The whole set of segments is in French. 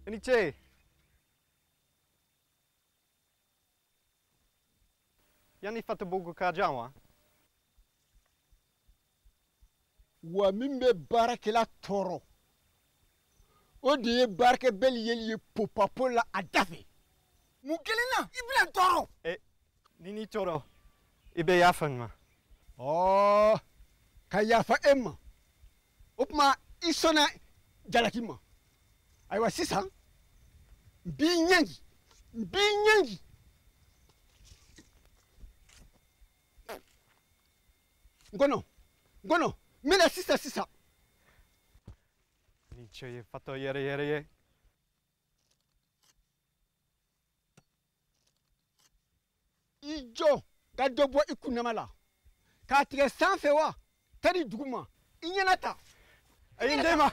Iniche. Yani Fatôbougou kajawa. Wa mimbe barakela toro. O de barke bel yeli popapola adafe. Mukelena iblan toro. Nini toro. Ibe yafan. Oh, kayafa emma. Opma isona jalakima. Aywa sisa. Binyangi. Gono. Mela sisa. Niche Fatô yere. Ijo gadobo ikunamala. Ka tigɛ sanfɛ wa tari duguma I ɲɛna ta a ye n den ma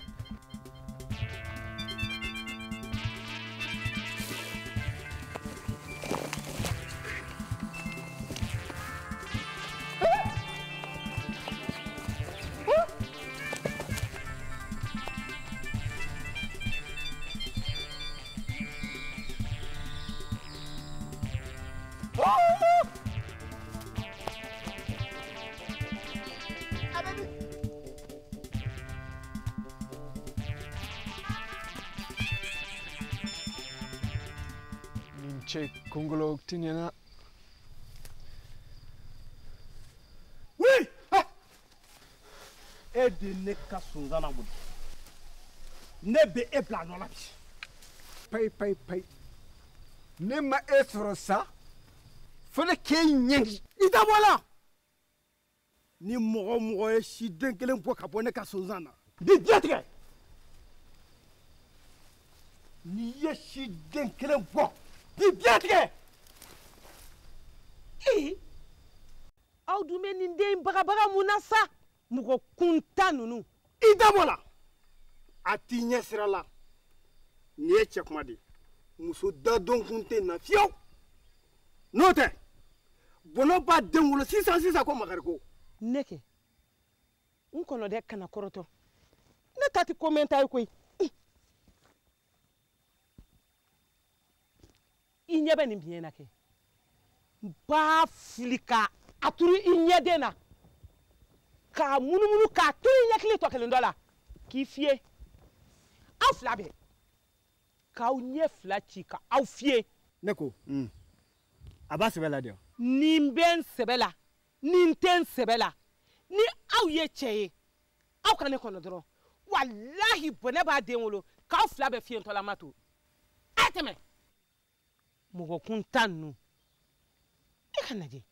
Che Congolo Tiniana. Oui! Et de ne ka sunzana budi. Ne be e plan no lapi. Pai. Ne ma esro sa. Fele ke nyengi. Ida wala. Ni mogo e si den kelen po ka ne ka sunzana. Di jetre. Ni ye si den kelen po. Di jetre. Aw dume ni den baga munasa mugo kunta nunu. Ida wala. Ati nyesira la. Ni e chekuma di. Muso dadon kunte na fiyo. Note. Bono ba dengulo sisa ko magariko. Neke. Unkono de kana koroto. Ne tati komenta ko. Inyebe ni biena ke. Ba flika aturu inyedena. Ka munumunu ka turu nyekli to kelen dola. Ki fie. Aw flabe. Ka u nye flachi ka aw fie. Neko. Aba sebela dio. Nimben sebela. Ninten sebela. Ni aw ye cheye. Aw kane kono dron. Wallahi bone ba denwolo ka aw flabe fie ntola mato. Ateme. Mugo kuntanu. Ekanaje.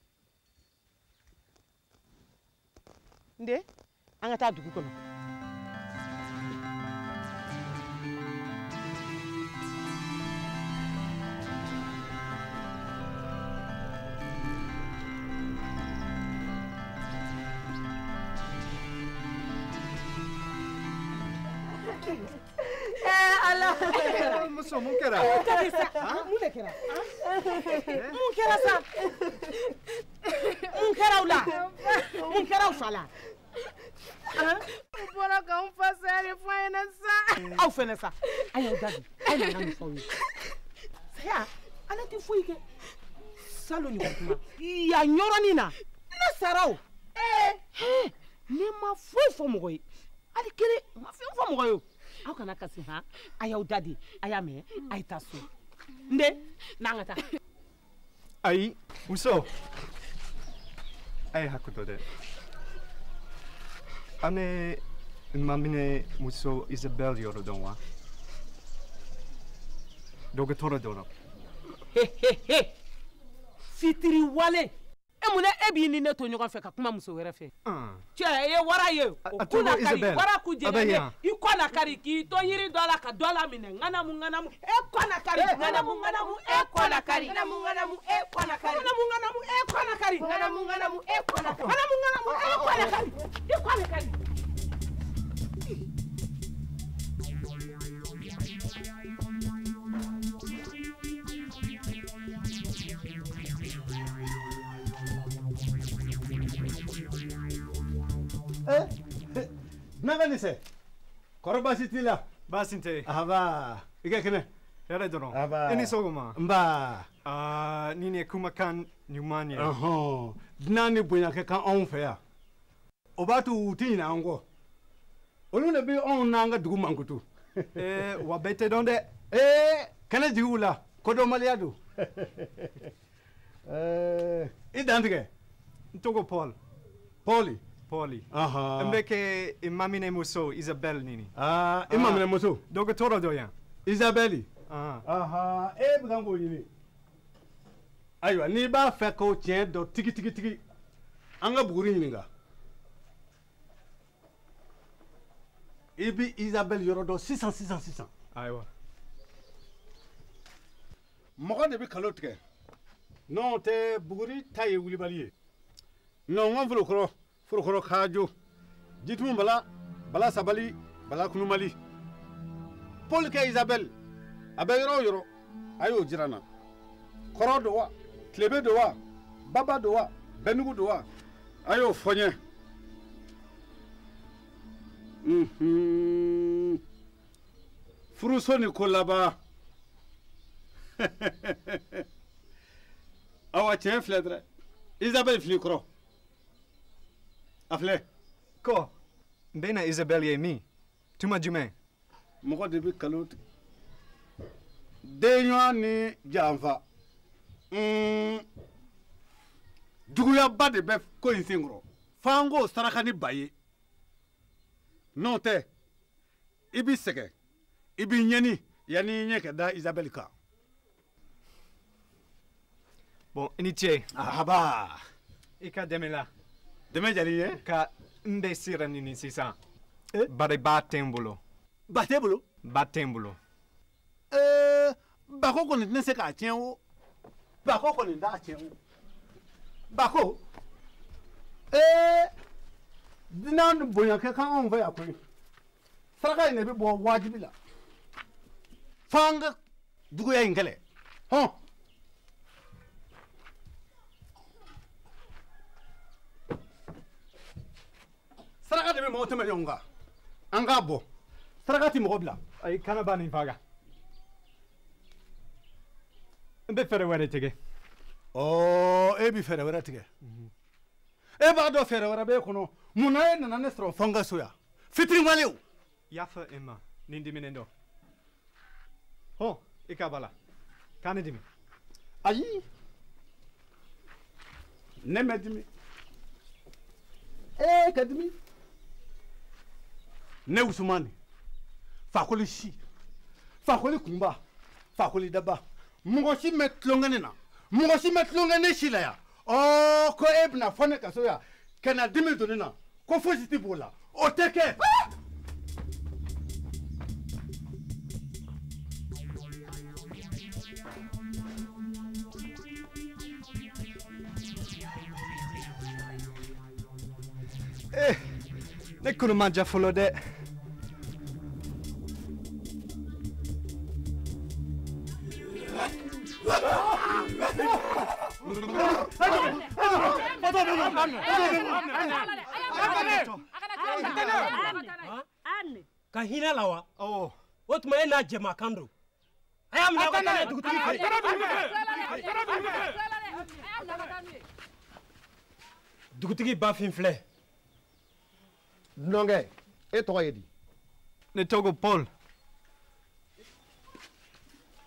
Nde anga ta dugu kono. Allah muso mun kɛra mun kɛra sa mun kɛra ula mun kɛra ufala bora ka un fasere fayna sa aw fene sa ayo dadi ay na ngi fawi saya ala ti fuyi ke salo ni kuma ya nyoroni na sarao ne ma fuyi fo mo yi ali kele ma fuyi fo mo yo aw kana kasi ha ayaw dadi ayame ay tasu nde nangata ai muso ai hakuto de ane mamine muso Isabelle yoro donwa doga toro doro fitiri wale emune ebi ni ne to nyogon fe ka kuma muso were fe che ye wara ye kuna kari wara ku je ne ikona kari ki to yiri dola ka dola mine ngana mu e kona kari ngana mu e kona kari ngana mu e kona kari ngana mu e kona kari ngana mu e kona kari ngana mu e kona kari ikona kari Nanga ni se. Korba sitila. Basinte. Aba. Ike kene. Yare dono. Aba. Ini sogoma. Mba. Nini kumakan nyumani. Dinani bonya ke kan on fe ya. Obatu tina ango. Olu ne bi on nanga dugu mankutu. Wabete donde. Kana jiwula. Kodo maliadu. Idantige. Togo Paul. Poli. Mbeke imamine muso Isabelle nini. Imamine muso. Dogo toro doyan. Isabelle. Bugango yini. Aywa ni ba fe ko tien do tigi. Anga buguri nyinga. Ibi Isabelle yorodo 600. Aywa. Mogo de bi kalotre. Non te buguri taye wuli baliye. Non on furo kajo. Jitum bala sabali, bala kunumali. Paul ke Isabelle. Abe yoro ayo jirana. Koro dowa, klebe dowa, baba dowa, benugu dowa. Ayo fonye. Furuso ni kolaba. Awa tien fledre. Isabelle flikro. Afle. Ko. Bena Isabelle ye mi. Tuma jume. Moko debi kalot. Denyo ni janfa. Duguya ba de bef ko insingro. Fango saraka ni baye. Non te. Ibi seke. Ibi nyeni. Yani nyeke da Isabelle ka. Bon, initié. Ahaba. Ika demela. Deme jali Ka mbe sira nini sisa. Bare batembulo. Batebulu? Batembulo. Bako koni ne se ka tien o. Bako koni da tien o. Bako. Dinan bonya ke kan on va yakuri. Saraka ne bi bo wajibi la. Fanga dugu ya ingale. Saraka de bi mo teme yonga. Anga bo. Saraka ti mo bla. Ay kana bani faga. Mbe fere were tege. Ebi fere were tege. Ba do fere were be kono. Munaye na nestro fanga soya. Fitri maleu. Yafa Emma. Nindi minendo. Ikabala. Kane dimi. Ayi. Neme dimi. Kadimi. Ne Usmani. Fakoli shi. Fakoli kumba. Fakoli daba. Mungoshi metlongane na. Mungoshi metlongane shila ya. Ko ebna fone kasoya. Kana dimi donena. Ko fositi bola. Oteke. Ne kuno mangia follow de. Kahina lawa. What may not jema kando. I am not going to do Dugutigi bafin fle. Nonge, toi yedi. Ne togo Paul.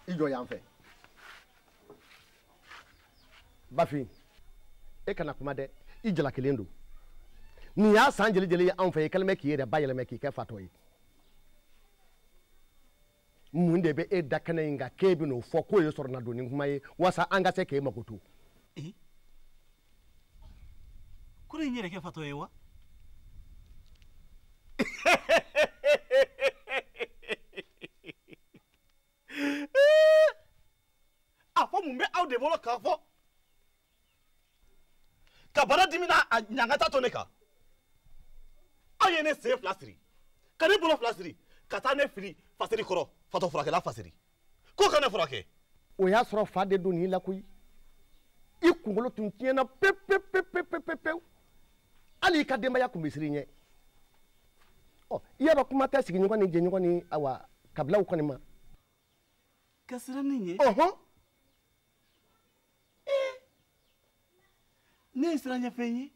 Ijo ya mfe. Bafi. Kana kuma de ijala kelendo. Ni ya sanjeli jeli ya amfe kalme ki yede bayele me ki ke Fatô yi. Munde be dakana inga kebi no foko yo sorna do ni kuma yi wasa anga se ke makoto. Kuri nyere ke Fatô yi wa? Afo mumbe au de volo ka fo. Ka bara dimina nyangata toneka. Ayene se flasiri. Kani bolo flasiri. Katane fili fasiri koro. Fatô furake la fasiri. Ko kane furake. O ya soro fa de do ni la kuyi. Ikungolo tun tiena pe. Ali ka demba ya kumisiri nye. Iya ba kuma ta sigi nyoko ni je nyoko ni awa kabla u konima kasira ninye ne sira nya fenyi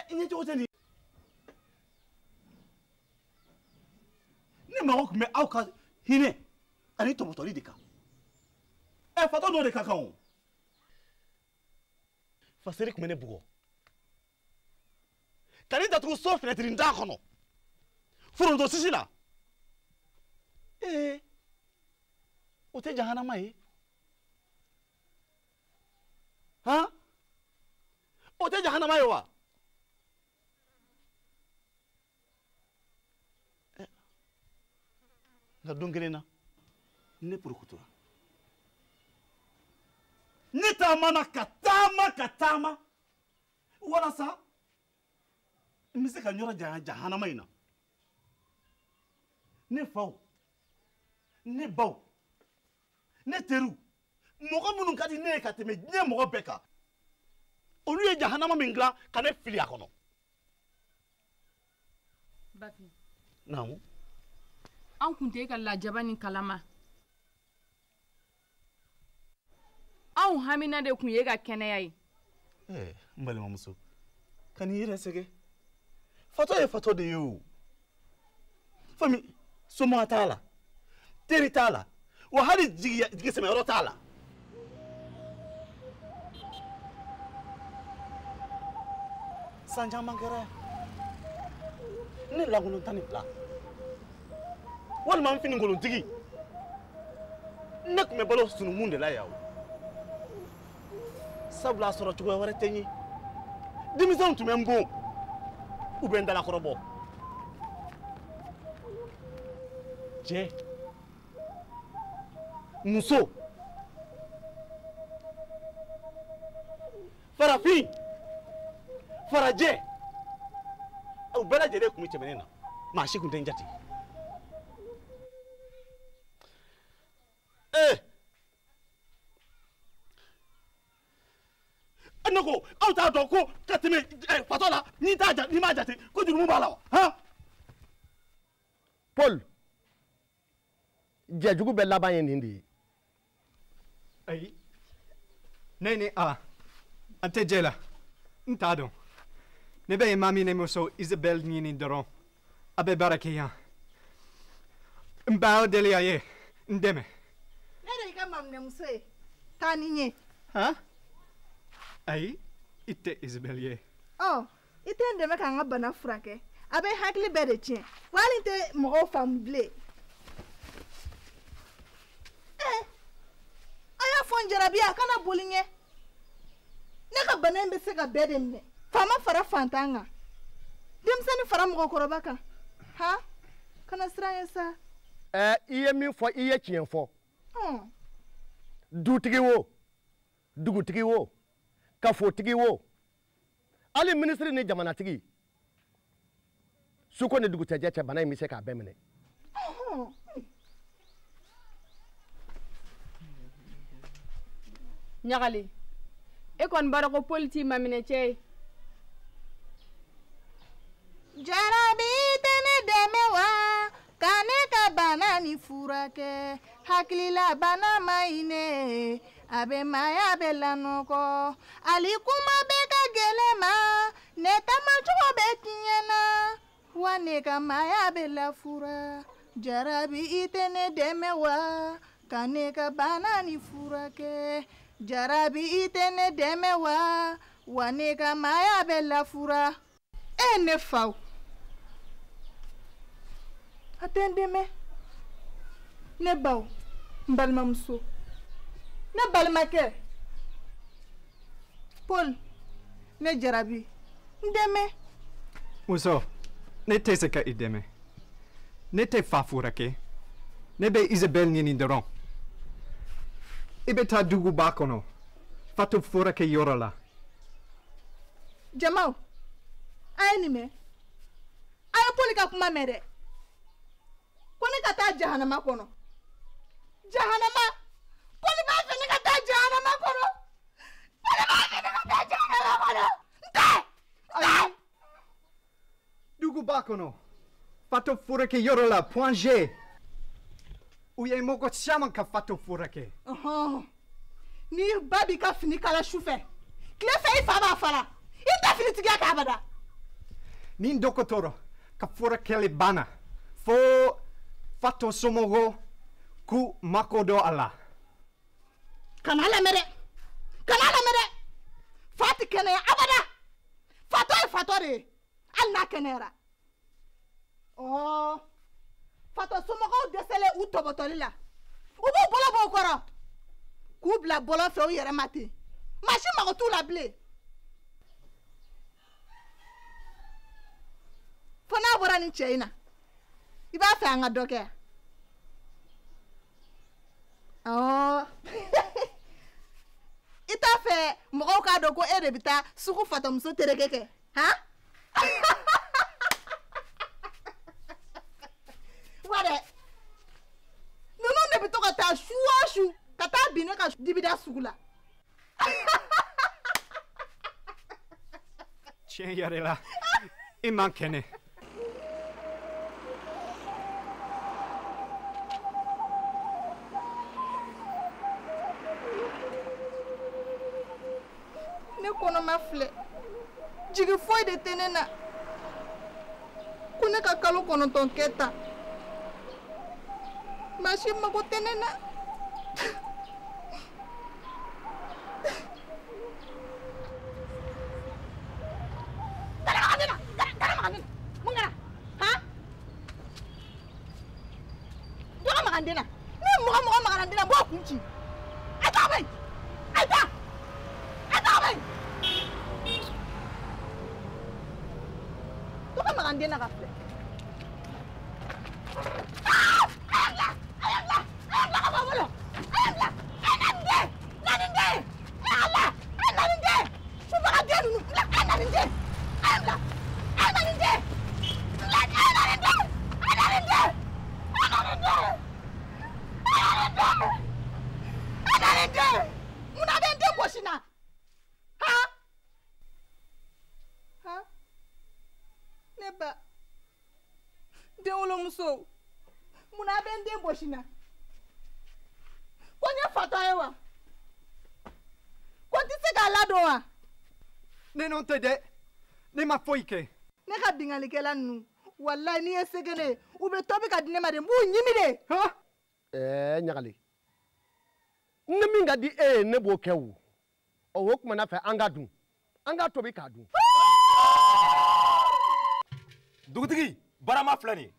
inye jote ni ne ma ko me auka hine ani to motori dika Fatô no de kakao fasiri kumene bugo kani da tu so fenêtre nda kono furo do sisila o te jahana mai ha o te jahana mai wa na dongelena ne purukutura ne tamana katama wala sa mise ka nyora jahana mai na ne faw ne baw ne teru mogo munun kadi ne ka teme nye mogo beka olu ye jahanama mingla kane fili akono Bafi namu an kunte ka lajaba ni kalama an hamina de kun ye ka kɛnɛya ye mbali muso kani yire sege Fatô ye Fatô de yo fami somo atala teri tala wa hali jigi sema yoro tala sanja mangere ne lagulu tani pla wal man fini ngolo digi nek me balo sunu munde la yawo sabla soro tuwa wara tenyi dimizon tu membo ubenda la korobo je muso farafi faraje au bela jere kumite menena mashi kunte njati anoko au ta doko katime Fatô la ni ta ni ma jati ko juru mu bala ha Paul jejugu be laban ye nindi Ay nene ante jela ntado ne be mami ne muso Isabelle ni doron abe barakeya mbao delia ye ndeme nere ka mam ne muso e tani nye ha ay ite Isabelle ye ite ndeme ka nga bana frake abe hakli be de tien walinte mo fam ble aya fon jarabia kana bolinye ne ka bana mbe se ka be de mne fama fara fantanga dimsani fara mo koroba kan ha kana sra sa iye min fo iye kien fo dutigi wo dugutigi wo kafotigi wo ali ministre ni jamana tigi suko ne duguteje che bana mi se ka be mne ñagali e kon bara ko politi mamine cey jarabi tene demewa kane ka bana ni furake hakilila bana maine abe maya be lanoko ali kuma be ka gelema ne tama chuko be tinyena wane ka maya be la fura jarabi itene demewa kane ka bana ni furake jarabi itene demewa wane ka maya be la fura ne faw atendeme ne baw mbalma muso ne balma ke Paul ne jarabi ndeme muso ne te seka ideme ne te fafura ke ne be Isabelle ni doron ibe ta dugu bakono Fatô fura ke yorala Jamal ayinime ayo Paul ka kuma mere kone ka taa jahanama kono jahanama Paul ba fe ne ka taa jahanama kono Paul ba fe ne ka taa jahanama kono nte dugu bakono Fatô furake yorola point G. Uye moko chaman ka fatô furake. Ni babi ka fini kala choufe. Kle fe fama fala. Ita fini tiga ka abada. Ni ndokotoro ka furake le bana. Fo fatô somogo ku makodo ala. Kanala mere. Fati kene abada. Fatô re. Alna kenera. Oh. Fatô somogo desele u tobotolila. Ubu bolo bokoro. Kubla bolo fe o yere mate. Machine ma tout la blé. Fona bora ni China. Iba fe anga doke. Oh. Ita fe mo ka doko erebita suku Fatô muso terekeke. Ha? Wade. Nono ne bito ka ta shuashu. Kata bine ka dibida sugula. Tiens yarela. Il manquene. Ne kono ma fle. Jigi foi de tenena. Kune ka kalo kono ton keta. Mashi mago tenena. Andena, ni mo andena bo kunchi. Ata bay. To ka andena ka fle. Neba. De olo muso. Muna bende boshina. Konya Fatô ewa. Konti se ga lado wa. Ne non te de. Ne ma foike. Ne ka bingali kela nu. Wallahi ni esegene. Ube tobi ka dine made mu nyimide. Ha? Nyagali. Nminga di ne bo kewu. O wokuma na fa angadu. Anga tobi ka du. Dugutigi barama flani.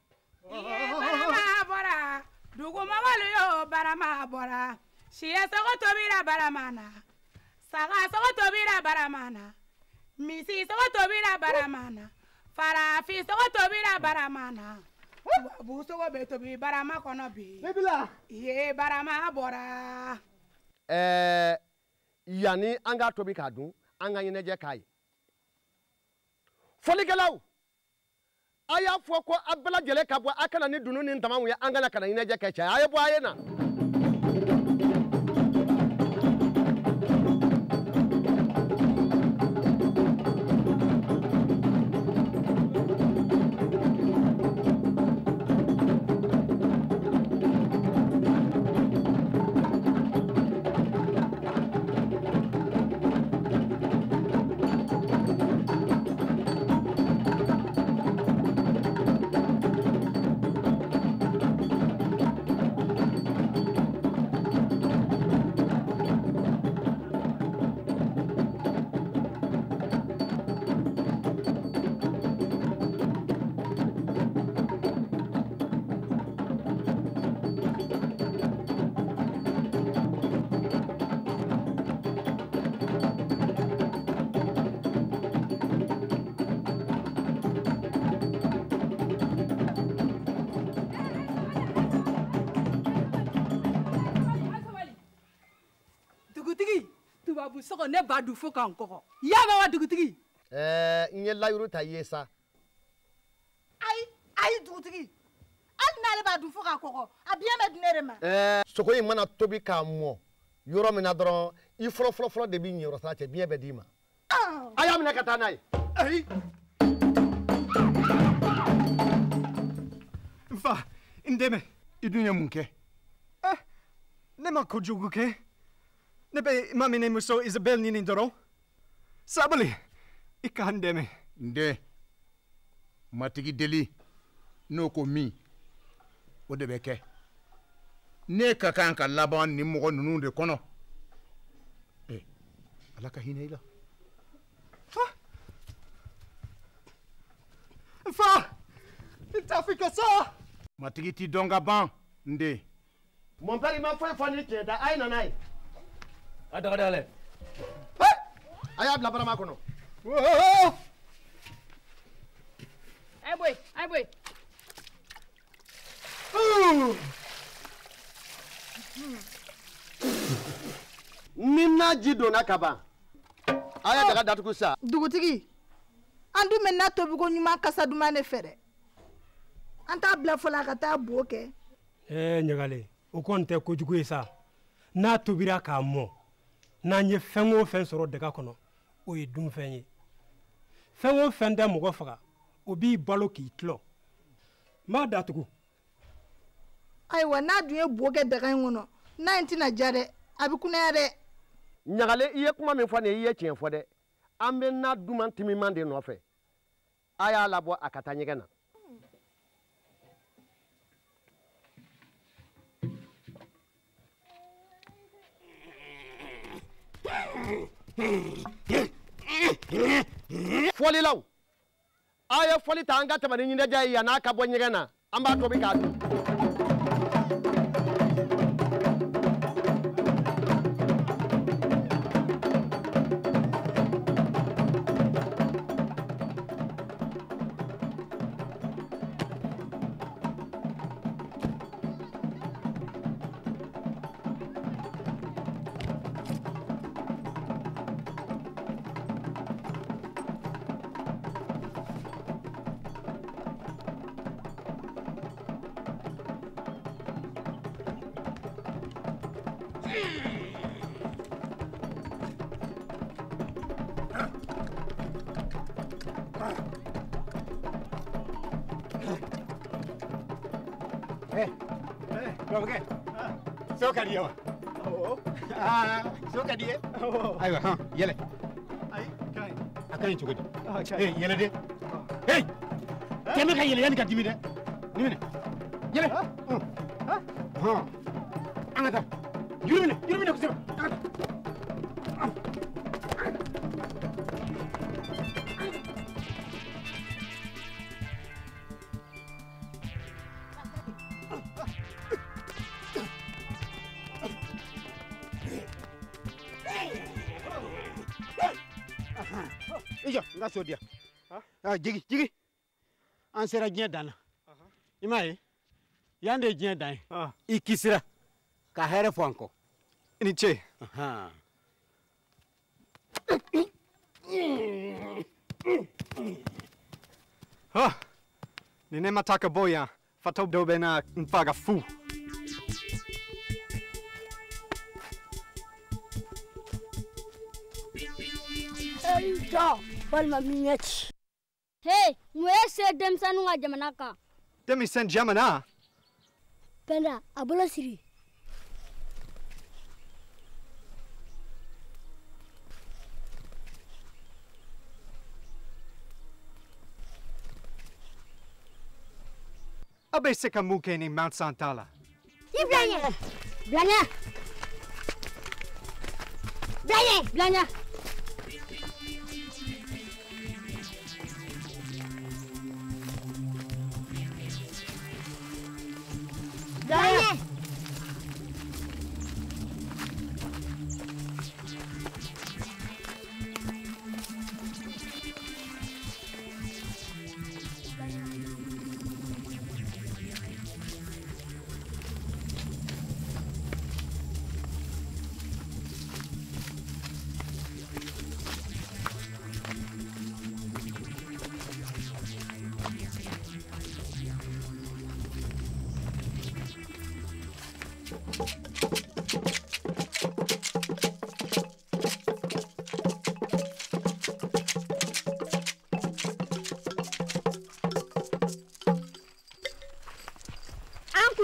Barama bora. Dugu mamalu yo barama bora. Siya sogo tobira baramana. Saga sogo tobira baramana. Misi sogo tobira baramana. Farafi sogo tobira baramana. Bu sogo be tobi barama kono bi. Nebila. Ye barama bora. Yani anga tobi ka du, anga yineje kai. Foligelaw. Aya foko abela jele kabwa akana ni dunu ni ntamamu ya anga na kana yineje kecha. Aye bo aye na. Sogo ne ba du fo kan koko ya ba wa dugutigi nye layuru ta yesa ai dugutigi al na le ba du fo kan koko abia me dinere ma soko yi mana tobi ka mo yoro mina dron I flo de bi nyoro sa che bien be di ma aya mina kata nai Fa, indeme. Idunya munke. Ne ma kojugu ke. Ne be mami ne muso Isabelle ni ndoro. Sabali. Ikandeme. Nde. Matigi deli. No ko mi. O de beke. Ne ka kan ka laban ni mo nunu de kono. Alaka hineila. Fa! Africa ça! Matigi ti donga ban nde. Mon père il m'a fait fanny tiens da ay nanay. Adale. Ayab la barama kono. Ay boy. Nina ji donna kaba. Aya daga datugu sa. Dugutigi. Andu menna tobigo nyuma kasa duma ne fere. Anta bla fola ka taa bo kɛ. Ɲagale o kɔni tɛ kojugu ye sa n'a tobira k'a mɔ n'an ye fɛn o fɛn sɔrɔ daga kɔnɔ o ye dunfɛn ye fɛn o fɛn tɛ mɔgɔ faga o b'i balo k'i tulɔ m'a datugu. Ayiwa n'a dun ye bo kɛ daga in kɔnɔ n'a in tɛna ja dɛ a bɛ kunnaya dɛ. Ɲagale i ye kuma min fɔ nin ye i ye tiɲɛ fɔ dɛ. An bɛ na duman timiman de nɔfɛ. A y'a labɔ a ka taa ɲɛgɛn na. Foli law. A ye foli ta an ka tɛmɛ ni ɲɛnajɛ ye yan'a ka bɔ ɲɛgɛn na. An b'a tobi k'a dun. So ka diya wa? So ka diya? Aywa, ha, yele. Ay, kai. Akan yin cogo di. Hey, yele de. Hey! Keme ka yele yani ka dimi de. Dimi ne. Yele. Ha. Angata. Yuru mine kusema. Angata. Ijo, nga so dia. Jigi. An sera diɲɛ dan na. I m'a ye? Yan de ye diɲɛ dan ye. I kisira ka hɛrɛ fɔ an kɔ. I ni ce. Ni ne ma taa ka bɔ yan. Fatô dɔ bɛ na n faga fu. Jɔ walima miɲɛti. Hey, mun ye se denmisɛnninw ka jamana kan? Denmisɛn jamana? Penda, a bolo siri. A bɛ se ka mun kɛ ni mansan t'a la? I bila ɲɛ. Bila ɲɛ. Bila ɲɛ. Bila ɲɛ. Dale.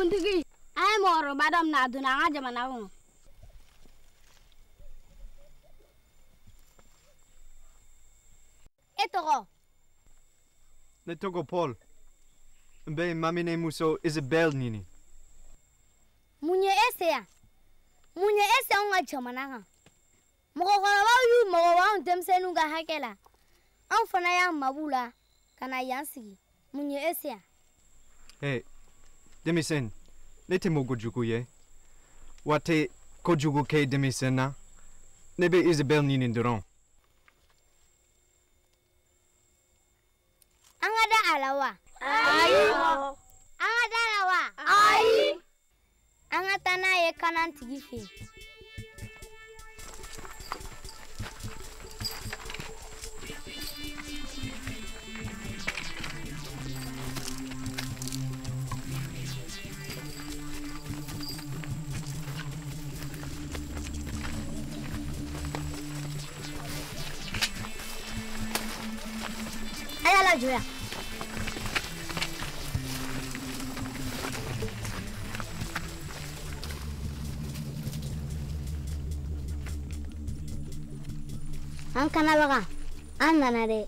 kuntigi. Ai moro badam na duna nga jamana ko. Etoko. Ne togo Paul. Mbe mamine muso Isabelle nini. Munye ese nga jamana ka. Moko kala yu moko wa ndemsenu ga hakela. An fana ya mabula kana yansigi. Munye ese. Hey, demisen. Nete mogojugu ye. Wate kojugu ke demisena. Nebe Isabelle nini ndoron. Angada alawa. Ayi. Angada alawa. Ayi. Angatana ye kanan tigifi. Ayala juya. An kana baga an nana de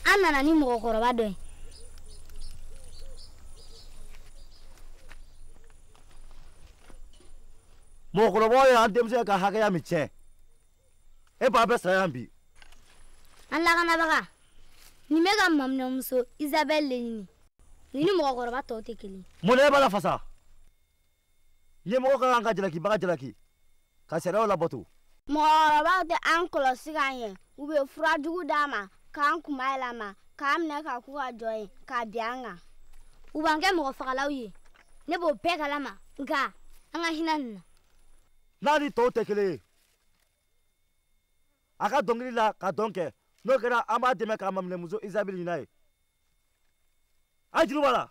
an nana ni mɔgɔkɔrɔba dɔ ye mɔgɔkɔrɔbaw ye an denmisɛn ka hakɛya min tiɲɛ e b'a bɛɛ saya yan bi an lakanabaga nin bɛ ka maminamuso Isabelle le ɲini nin ni mɔgɔkɔrɔba tɔw tɛ kelen mun na e b'a la fasa ɲɛmɔgɔ ka kan ka jalakibaga jalaki ka sariyaw labato mɔgɔkɔrɔbaw tɛ an kɔlɔsi k'an ye u bɛ fura jugu d'a ma k'an kunba yɛlɛma k'an minɛ k'a k'u ka jɔn ye k'a bin an kan u b'an kɛ mɔgɔfagalaw ye ne b'o bɛɛ kalama nka an ka hinɛ nin na n'a ni tɔw tɛ kelen ye a ka dɔnkili la ka dɔn kɛ n'o kɛra an b'a dɛmɛ k'a maminɛmuso Isabelle ɲina ye a juru b'a la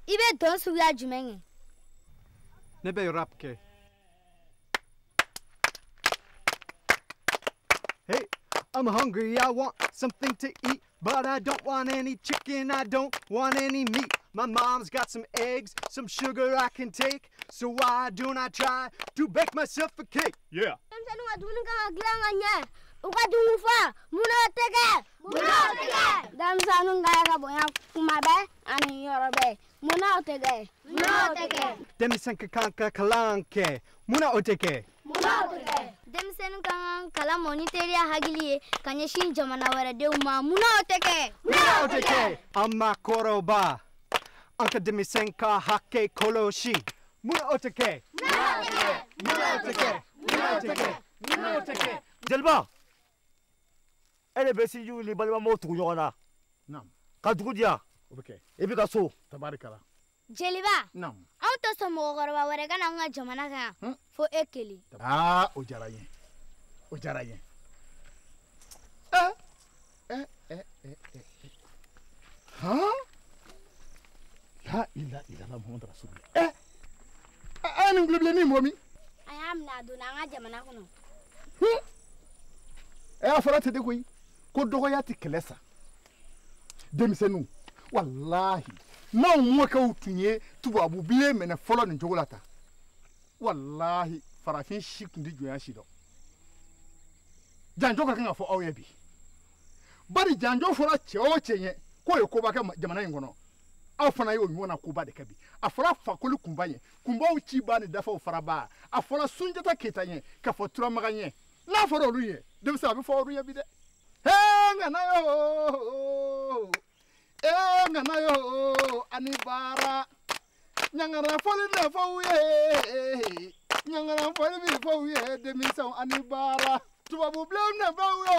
I bɛ dɔn suguya jumɛn ye Ne bɛ rap kɛ. Hey, I'm hungry, I want something to eat, but I don't want any chicken, I don't want any meat. My mom's got some eggs, some sugar I can take, so why don't I try to bake myself a cake? Yeah. Demisenka kanka kalanke, muna oteke. Denmisɛnnin ka kan kalan mɔ ni teriya hakili ye ka ɲɛsin jamana wɛrɛdenw ma munna o tɛ kɛ. Muna oteke. Amma koroba. Anka demisenka hake koloshi. Muna oteke. Muna oteke. Muna oteke. Muna oteke. Muna oteke. Jeliba, e de bɛ sinjiw ni balimamanw tugu ɲɔgɔn na. Naam. Ka dugu di yan. O bɛ kɛ. I bɛ ka so. Tabarikala. Jeliba. Naam. Anw tɛ sɔn mɔgɔkɔrɔba wɛrɛ ka na an ka jamana kan yan fo e kelen. O diyara n ye. O diyara n ye. La ilaha illallah Muhammadu rasulullah. Nin bilennin mɔmi. A y'a minɛ a donna an ka jamana kɔnɔ. A fɔra ten de koyi ko dɔgɔya tɛ kɛlɛ sa. Denmisɛnninw walahi n'anw mɔkɛw tun ye tubabu bilen minɛ fɔlɔ nin cogo la tan walahi farafin si tun tɛ jɔnya si dɔn. Janjo ka kan ka fɔ aw ye bi. Bari janjo fɔra cɛ o cɛ ɲɛ k'o ye koba kɛ jamana in kɔnɔ. Aw fana y'o ɲɔgɔn na koba de kɛ bi. A fɔra fakoli kunba ɲɛ kunbaw ci ba ni dafaw fara ba. A fɔra Sunjata Keyita ɲɛ ka fɔ Turamaga ɲɛ. N'a fɔra olu ye denmisɛn a bɛ fɔ olu ye bi dɛ. Ngana yo ngana yo ani baara ɲangara fɔli ne fɔw ye ɲangara fɔli bi fɔw ye denmisɛnw ani baara tubabu bilen ne fɔw ye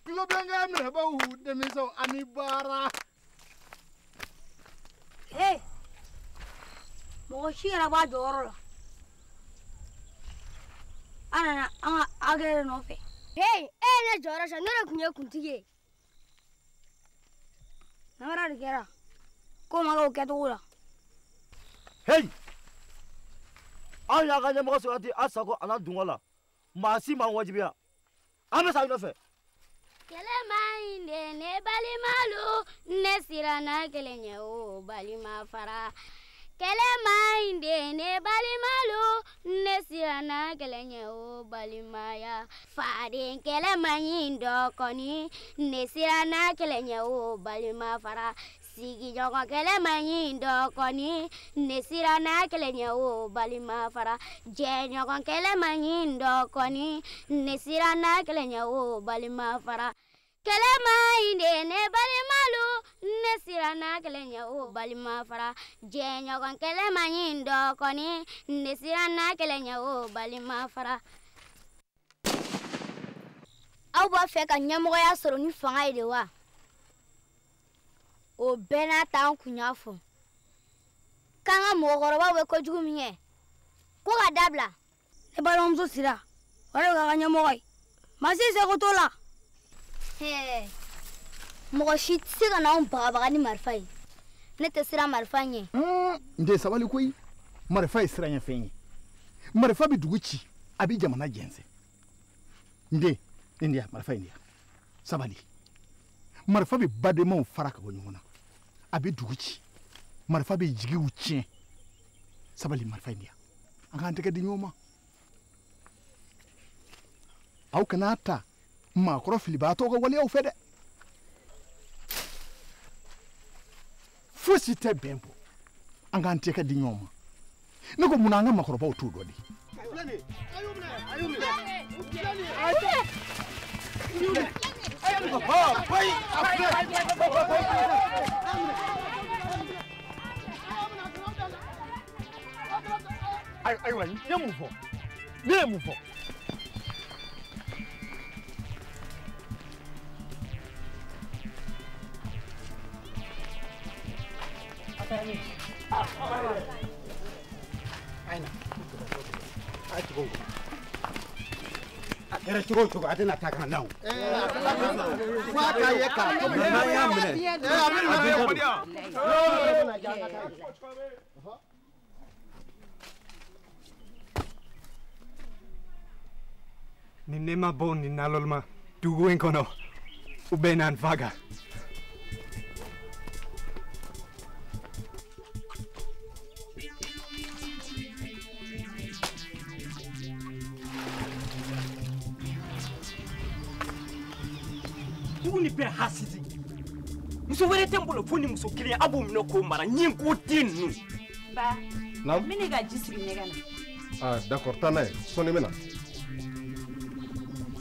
tulobilenkɛ minɛ fɔw denmisɛnw ani baara. Mɔgɔ si yɛrɛ b'a jɔyɔrɔ la an nana an ka agɛrɛ nɔfɛ. E ye ne jɔyɔrɔ san ne de tun ye kuntigi ye. Namara de kɛra ko ma kɛ o kɛcogo la. Hey, an y'a ka ɲɛmɔgɔ sɔrɔ ten an sago a n'a dungɔ la maa si m'an wajibiya an bɛ sa i nɔfɛ balimalu ne sirana kelenya o balima fara kelema inde ne balimalu ne sirana kelenya o balimaya fare kelema indo koni ne sirana kelenya o balima fara sigi jogo kelema indo koni ne sirana kelenya o balima fara je jogo kelema indo koni ne sirana kelenya o balima fara kelema inde ne balimalu ne sirana kelenya o balima fara je jogo kelema indo koni ne sirana kelenya o balima fara aw b'a fɛ ka ɲɛmɔgɔya sɔrɔ ni fanga ye de wa o bɛɛ n'a ta an kun y'a fɔ k'an ka mɔgɔkɔrɔbaw bɛ kojugu min kɛ ko ka dabila ne balimamuso sira o de ka ɲɛmɔgɔ ye maa si seko t'o la mɔgɔ si tɛ se ka n'anw bagabaga ni marifa ye ne tɛ siran marifa ɲɛ n tɛ sabali koyi marifa ye siranɲɛfɛn ye marifa bɛ dugu ci a bɛ jamana jɛnsɛn n den nin diya marifa in diya sabali marifa bɛ badenmaw fara ka bɔ ɲɔgɔn na a bɛ dugu ci marifa bɛ jigiw tiɲɛ sabali marifa in diya an k'an tɛgɛ di ɲɔgɔn ma aw kana ta maakɔrɔ filibaatɔ ka waleyaw fɛ dɛ fosi tɛ bɛn bɔ an k'an tɛgɛ di ɲɔgɔn ma ne ko munna an ka maakɔrɔbaw t'o dɔ di ayiwa n ye mun fɔ ne ye mun fɔ a kɛra cogo o cogo a tɛna taa ka na o f'a k'a ye k'a to n'an y'a minɛ ni ne ma bɔ nin nalɔli ma dugu in kɔnɔ u bɛ na n faga dugu ni bɛɛ hasidi muso wɛrɛ tɛ n bolo fo ni muso kelen a b'o minɛ k'o mara ɲin ko den ninnu ba Naam. mini ka ji sigi ɲɛgɛn na Ah, d'accord, taa n'a ye sɔnni bɛ na.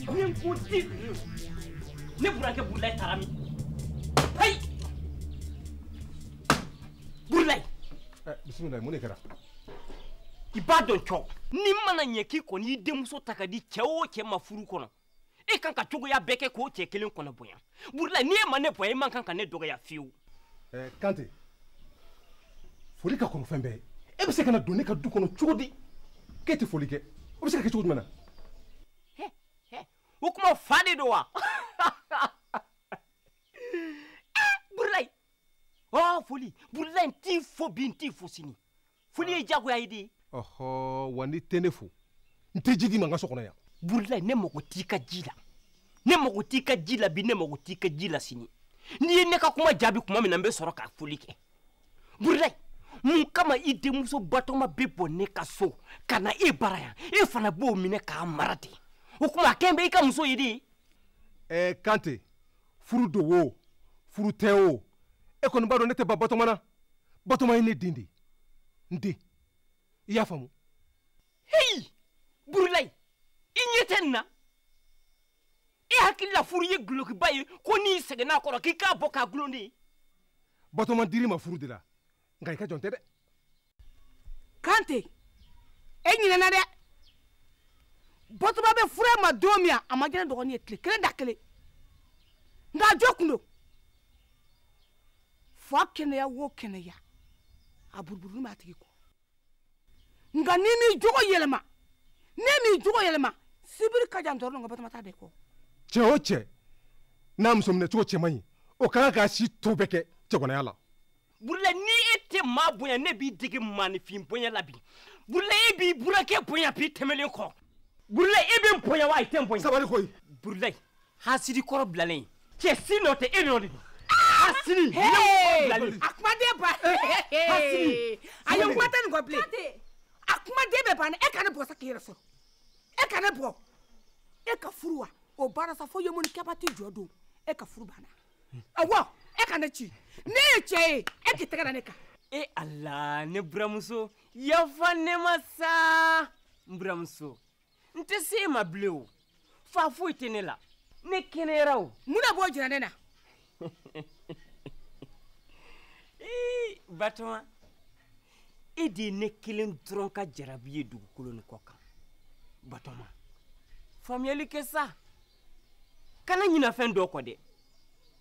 ɲin ko den ninnu ne burankɛ burulayi taara min ayi burulayi Bisimila, mun de kɛra? i b'a dɔn cɔ ni mana ɲɛ k'i kɔni y'i denmuso ta ka di cɛ o cɛ ma furu kɔnɔ e kan ka cogoya bɛɛ kɛ k'o cɛ kelen kɔnɔ bonya burulayi n'i e ma ne bonya e man kan ka ne dɔgɔya fiyewu Kante, foli ka kɔnɔ fɛn bɛɛ ye. E bɛ se ka na don ne ka du kɔnɔ cogo di? K'e tɛ foli kɛ, o bɛ se ka kɛ cogo jumɛn na? o kuma fa de don wa burulayi foli burulayi n t'i fo bi n t'i fo sini foli ye diyagoya ye de Ɔhɔ, wa n'i tɛ ne fo, n tɛ ji di ma n ka so kɔnɔ yan. burulayi ne mago t'i ka ji la ne mago t'i ka ji la bi ne mago t'i ka ji la sini n'i ye ne ka kuma jaabi tuma min na n bɛ sɔrɔ ka foli kɛ burulayi mun kama i denmuso batɔma bɛ bɔ ne ka so ka na e bara yan e fana b'o minɛ k'a mara ten o kuma a kɛn bɛ i ka muso ye de Kante, furu don o furu tɛ o e kɔni b'a dɔn ne tɛ ban batɔma na batɔma ye ne den de ye n den i y'a faamu. Hey burulayi i ɲɛ tɛ nin na e hakili la furu ye gulokiba ye ko n'i sɛgɛnna a kɔrɔ k'i k'a bɔ k'a gulon de batɔma dir'i ma furu de la nka i ka jɔn tɛ dɛ. Kante e ɲinɛna dɛ batɔma bɛ fura ma don min a ma gɛnɛ dɔgɔnin ye tile kelen da kelen nka a jɔ kun don fa kɛnɛya wo kɛnɛya a buruburuni b'a tigi kɔ nka n'i m'i jogo yɛlɛma sibiri ka jan dɔrɔn nka batɔma t'a bɛɛ kɔ Cɛ o cɛ n'a muso minɛ cogo cɛ man ɲi o ka kan k'a si to bɛɛ kɛ cɛkɔnɔya la. burulayi ni e tɛ maa bonya ne b'i dege maanifin bonya la bi burulayi e b'i burankɛ bonya b'i tɛmɛlen kɔ burulayi e bɛ n bonya wa i tɛ n bonya. Sabali koyi. burulayi hasidi kɔrɔ bilalen cɛ si nɔ tɛ e nɔ de don Hasini. Akmade ba. Hasini. Ayo ngwata ngo ble. Akmade be ba na e kan bo sa kire so. E kan bo. E ka furuwa. O bara sa fo yemu ni kabati jodo. E ka furu bana. Awo, e kan chi. Ne che, e ki tega na ka. E Allah, ne bramuso. Ya fa ne masa. Bramuso. Nte se ma bleu. Fa fo itene la. Ne kenera o. Muna bo jira nena. Batoma. E de ne kelen dron ka jarabiye dugukolo ni kokan. Batoma. Famiyali ke sa. Kana nyina fen do ko de.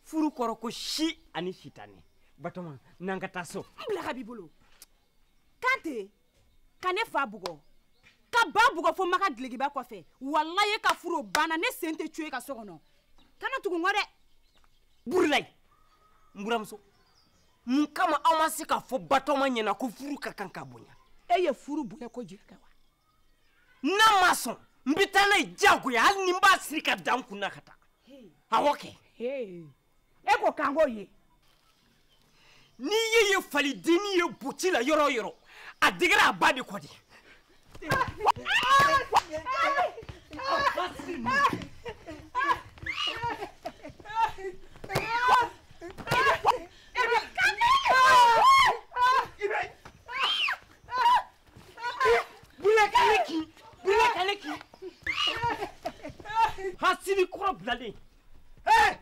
Furu koro ko shi ani fitane. Batoma nanga taso. Mbla habibolo. Kante kane fa bugo. Ka ba bugo fo maka glegi ba ko fe. Wallahi ka furu bana ne sente tue ka sogono. Kana tugu ngore. Burlay. Mburamso. Nkama amasi ka fo Batoma nyena ko furu ka kanka bonya. Eye furu bonya ko jira kawa. Na mason. Mbitana jago ya hal nimba sirika danku nakata. Awoke. Hey. Eko kango ye. Ni ye fali dini ye buti la yoro yoro. Adigra abadi kodi. Hasini kura blade. Hey!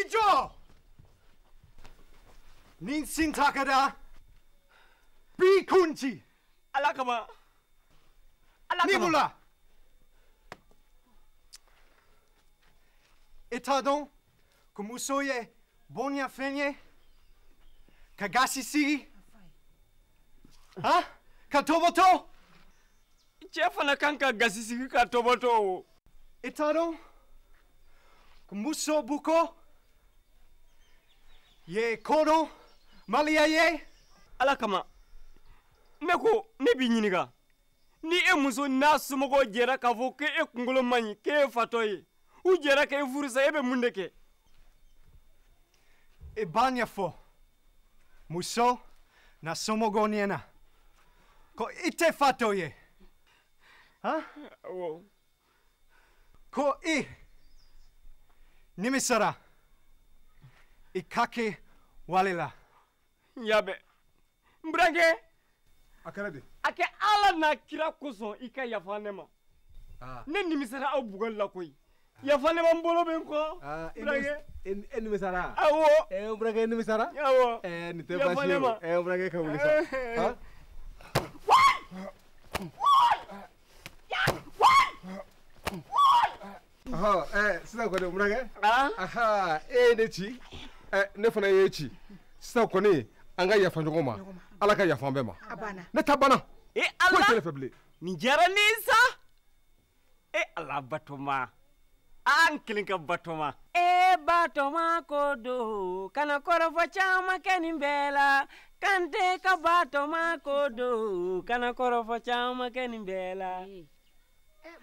Ijo! Nin sintakada. Bi kunchi. Alakama. Nibula. Etadon, kumusoye, bonya fenye, kagasi sigi. Ha? Katoboto? Chefa na kanka gasi sigi katoboto. Etadon, kumuso buko, ye kodo, malia ye. Alakama. Meko, nebi nyiniga. Ni e muso na sumogo jera ka fo ke e kungolo manyi ke e fatoye. U jera ke e furusa ebe mundeke. E banya fo. Muso na sumogo niena. Ko ite fatoye. Ha? Wow. Ko nimisara. Ikake walila. Yabe. Mbrange. Akarade. Ake ala na kira koson ika yafanema. Ne nimisara au bugal la koy. Yafanema mbolo ben ko. Mbrange. Nimisara. Awo. Mbrange nimisara. Awo. Nite bashiro. Mbrange ka wulisa. Ha? Aha, sisa ko de Mbrange. Aha, nechi. Ne fana yechi. Sisa ko ni anga yafanjo ma. Ala ka yafan bema. Ne tabana. Allah. Ni jara nisa. Allah Batoma. An kilinka Batoma. Batoma kodo. Kana korofo chama kenimbela. Kante ka Batoma kodo. Kana korofo chama kenimbela.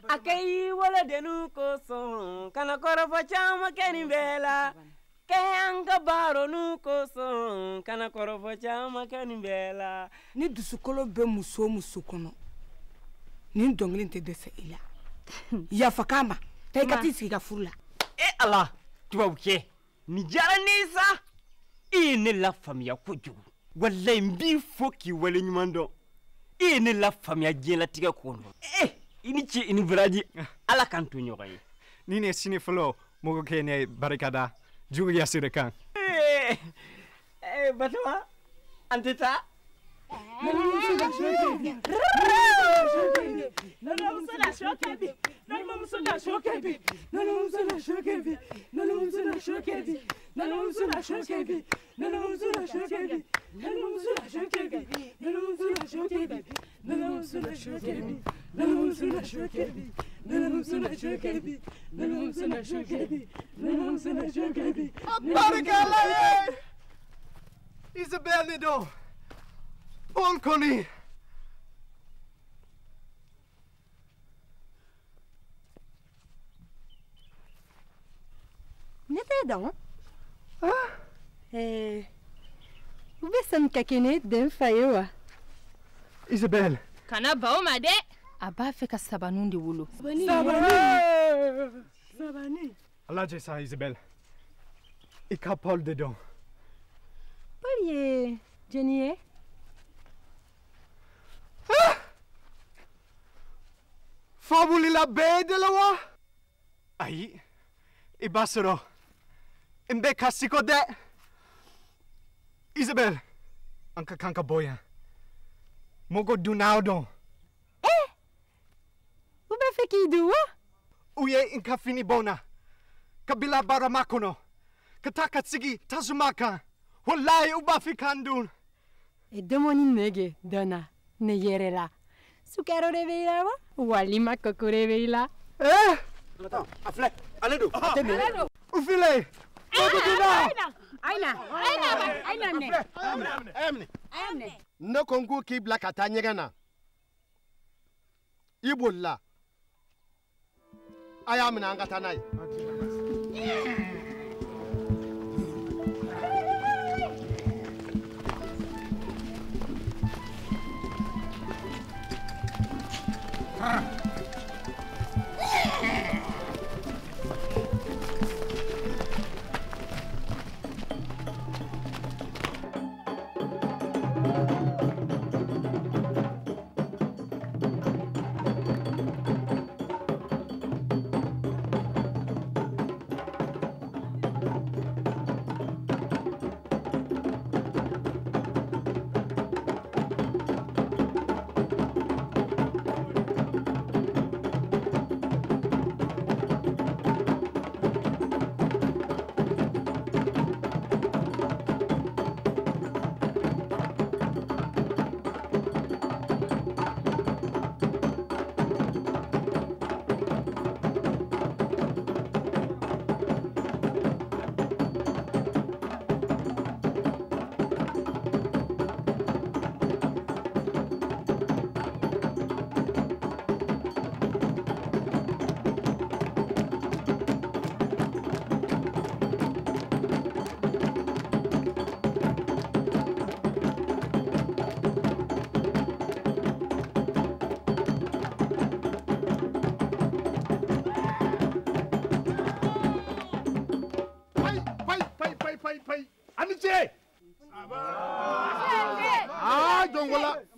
Akei wala denu koson. Kana korofo chama kenimbela. Kanga baro nuko son kana korofo chama kanimbela ni dusukolo be muso kono ni dongli te dese ila ya fakama tay kati sika furla Allah tuwauke ni jara nisa ine la famia kuju wallahi mbi foki wale nyumando ine la famia jela tiga kono ini ci ini vraji ala kantu nyogaye ni ne siniflo mogo kene barikada Juga yasirakan. Batoma, antita. Isabelle Nido. Bon Connie. N'était donc? Ah, Où est-ce que den fayewa? Isabelle. Kana ba o ma de. Aba fait ka sabanun de wolo. Sabani. Allah j'ai ça Isabelle. Ik heb Paul dedans. Parier, Jenny. Fabuli la baie de la wa. Aïe. Ibasero. Imbe kasiko de. Isabelle. Anka kanka boya. Mogo dunaudo. Où est-ce qu'il doit? Uye inka fini bona. Kabila baramakono. Katakatsigi tazumaka. Wallahi ubafi kandun. E domoni nege dona ne yerela. Sukaro reveila wa? Walima koko reveila. Attends, afle. Allez do. Attendez. Ufile. Aina. Ne kongo ki black atanyegana. Ibolla. Aya mina angata nai.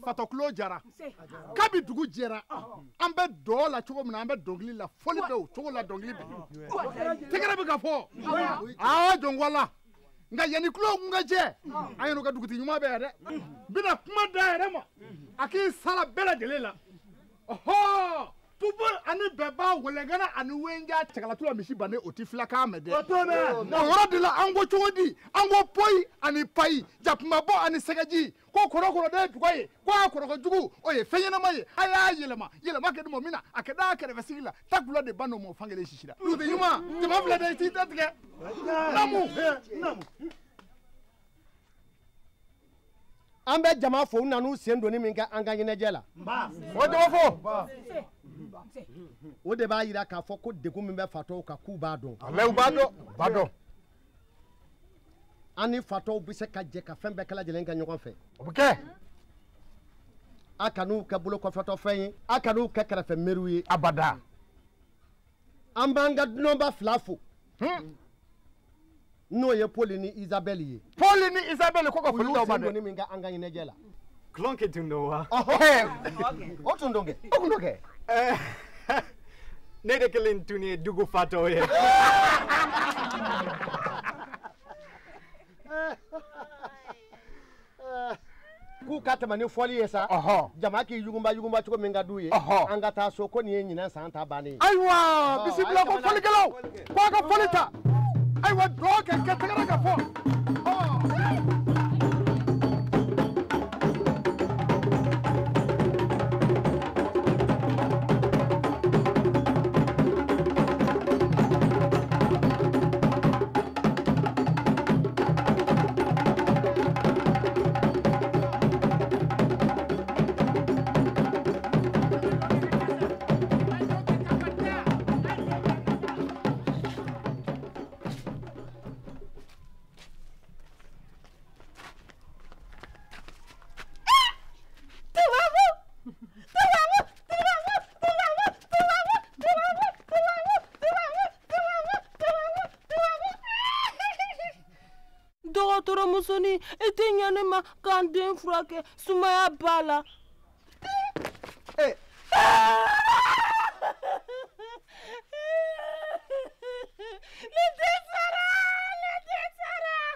Fatôbougou jara kabi dugu jera an bɛ dɔ la cogo min na an bɛ dɔnkili la foli bɛ o cogo la dɔnkili bɛ tɛgɛrɛ bɛ ka fɔ jɔn wala nka yanni kulo kun ka jɛ an yɛrɛ ka dugutigi ɲuman bɛ yan dɛ bɛna kuma da yɛrɛ ma a k'i sara bɛɛ lajɛlen la ɔhɔ tubu ani bɛɛba wɛlɛngana ani wɛnja cɛgalatula misi bannen o ti filakan mɛn dɛ o yɔrɔ de la an ko cogo di an ko poyi ani payi jakumabɔ ani sɛgɛji ko kɔrɔkɔrɔ de ye duga ye ko a kɔrɔkɔjugu o ye fɛn ɲɛnama ye a y'a yɛlɛma kɛ di mɔ min na a kɛ da kɛrɛfɛsigi la takula de ba n'o mɔ fankelen sisi la dugutigi ɲuman jama filɛ dɛ i t'i tɛ tigɛ namu an bɛ jama fo u nan'u sen donni min kɛ an ka ɲɛnajɛ la o jama fo o de b'a yira k'a fɔ ko degun min bɛ fatɔw kan k'u b'a dɔn u b'a dɔn an ni fatɔw bɛ se ka jɛ ka fɛn bɛɛ kɛ lajɛlen kɛ ɲɔgɔn fɛ o bɛ kɛ a kan'u kɛ bolo kɔfɛtɔfɛn ye a kan'u kɛ kɛrɛfɛ meriw ye abada an b'an ka dunanba fila fo n'o ye Paul ni Isabelle ye Paul ni Isabelle ko ka foli dɔw b'a dɔn min kɛ an ka ɲɛnajɛ la kulɔnkɛ tun don wa o tun don kɛ o tun don kɛ ne de kelen tun ye dugu fatɔ ye k'u ka tɛmɛ ni fɔli ye sa jama k'i yugunba cogo min ka d'u ye an ka taa so ko nin ye ɲinan san ta bannen ye ayiwa bisimila ko fɔlikɛlaw ko a ka fɔli ta ayiwa dɔw kɛ tɛgɛrɛ ka fɔ dɔgɔtɔrɔ musoni i tɛ ɲɛ ne ma k'an den furakɛ sumaya b'a la.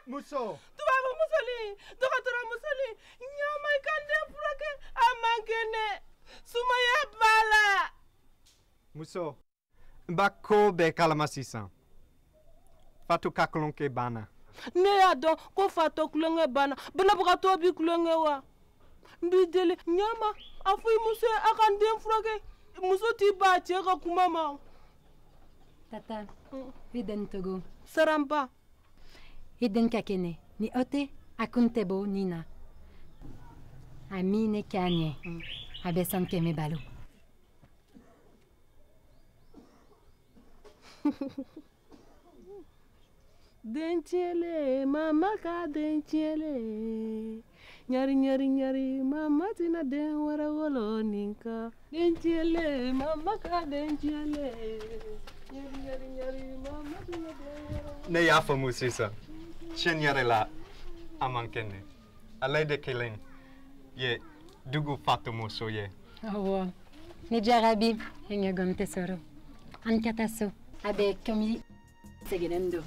Muso. Tubabu musoli, dɔgɔtɔrɔ musoli, ɲama i k'an den furakɛ a man kɛnɛ sumaya b'a la. Muso, n b'a ko bɛɛ kalama sisan. Fatô ka kulonkɛ banna. Ne y'a dɔn ko Fatô kulonkɛ banna, banabagatɔ bi kulonkɛ wa? N b'i deli ɲama a fɔ i muso ye a ka n den furakɛ. Muso t'i ba a cɛ ka kuma ma. Tata, i den togo. Saranba. I den ka kɛnɛ ni o tɛ a kun tɛ bɔ nin na. A min ne k'a ɲɛ a bɛ san kɛmɛ balo. Den tiɲɛlen mama ka den tiɲɛlen ɲari ɲari ɲari mama tɛna den wɛrɛ wolo nin kan. Den tiɲɛlen mama ka den tiɲɛlen ɲari ɲari ɲari mama tɛna den wɛrɛ. Ne y'a faamu sisan. Tiɲɛ yɛrɛ la a man kɛnɛ. Ale de kelen ye dugu Fatô muso ye. Awɔ, ne jarabi e ɲɔgɔn tɛ sɔrɔ. An ka taa so a bɛ komi sɛgɛnnen don.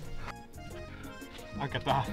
An ka taa.